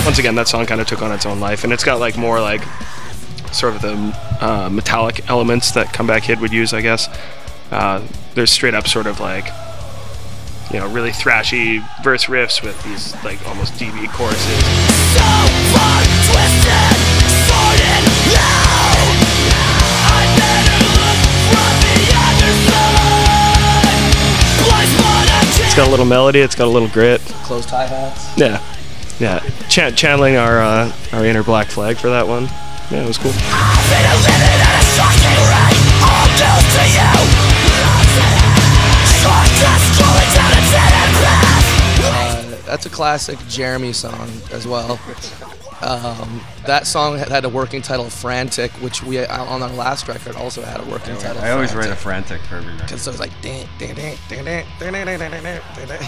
once again, that song kind of took on its own life, and it's got like more like sort of the metallic elements that Comeback Kid would use, I guess. There's straight up sort of like, you know, really thrashy verse riffs with these like almost DB choruses. So far twisted, sorted now. I better look from the other side. Blind spot of It's got a little melody, it's got a little grit. Closed hi-hats. Yeah, yeah. Channeling our inner Black Flag for that one. Yeah, it was cool. I've been living at a shocking rate. All due to you. Shortcuts scrolling down a dead-end path. That's a classic Jeremy song as well. That song had a working title of Frantic, which we on our last record also had a working title. I always write a frantic for every record. Because so it was like, you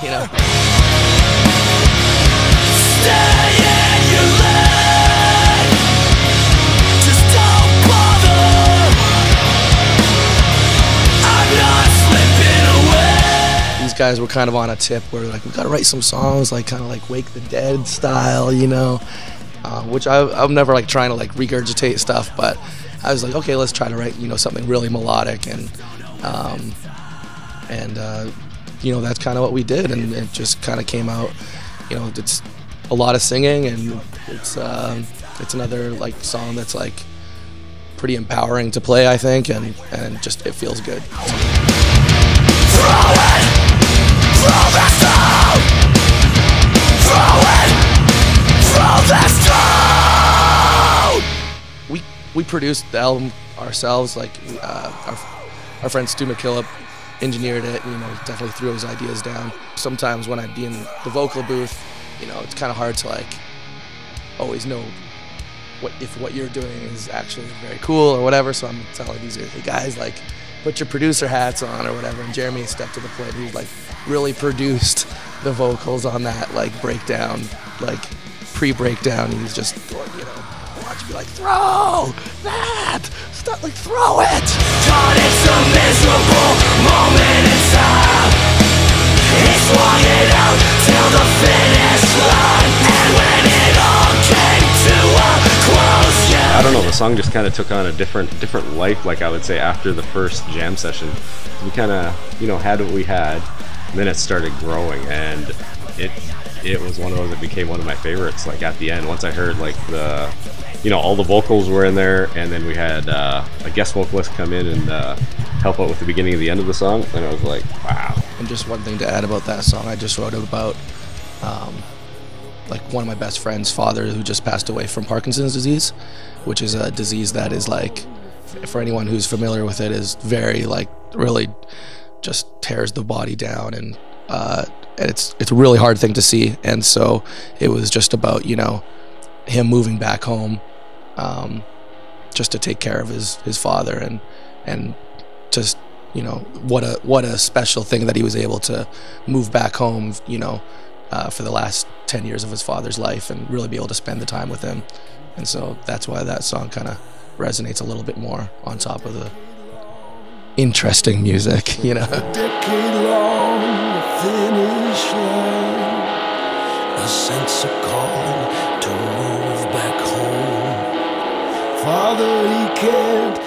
know. Stay in your lane. Just don't bother. I'm not slipping away. These guys were kind of on a tip where like, we gotta write some songs like kind of like Wake the Dead style, you know, which I'm never like trying to like regurgitate stuff, but I was like, okay, let's try to write, you know, something really melodic, and you know, that's kind of what we did, and it just kind of came out. You know, it's a lot of singing, and it's another like song that's like pretty empowering to play, I think, and just it feels good. Throw it. Throw the stone. Throw it. Throw the stone. We produced the album ourselves. Like our friend Stu McKillop engineered it. You know, definitely threw his ideas down. Sometimes when I'd be in the vocal booth, you know, it's kind of hard to like always know if what you're doing is actually very cool or whatever. So I'm telling these guys like, put your producer hats on or whatever. And Jeremy stepped to the plate. He like really produced the vocals on that like breakdown, like pre-breakdown. He's just, you know, watch me like, throw that, stop, like throw it. God, it's a miserable moment in time. He swung it out till the finish line, and when it all came to a close, yeah. I don't know, the song just kind of took on a different life, like I would say, after the first jam session. We kind of, you know, had what we had, and then it started growing, and it was one of those that became one of my favorites. Like at the end, once I heard like the, you know, all the vocals were in there, and then we had a guest vocalist come in and help out with the beginning and the end of the song, and I was like, wow. And just one thing to add about that song, I just wrote it about like one of my best friend's father who just passed away from Parkinson's disease, which is a disease that is like, for anyone who's familiar with it, is very like really just tears the body down, and it's a really hard thing to see. And so it was just about, you know, him moving back home just to take care of his father, and just, you know, what a special thing that he was able to move back home, you know, for the last 10 years of his father's life and really be able to spend the time with him. And so that's why that song kind of resonates a little bit more on top of the interesting music, you know. A decade long, the finish line, a sense of calling to move back home. Father, he can't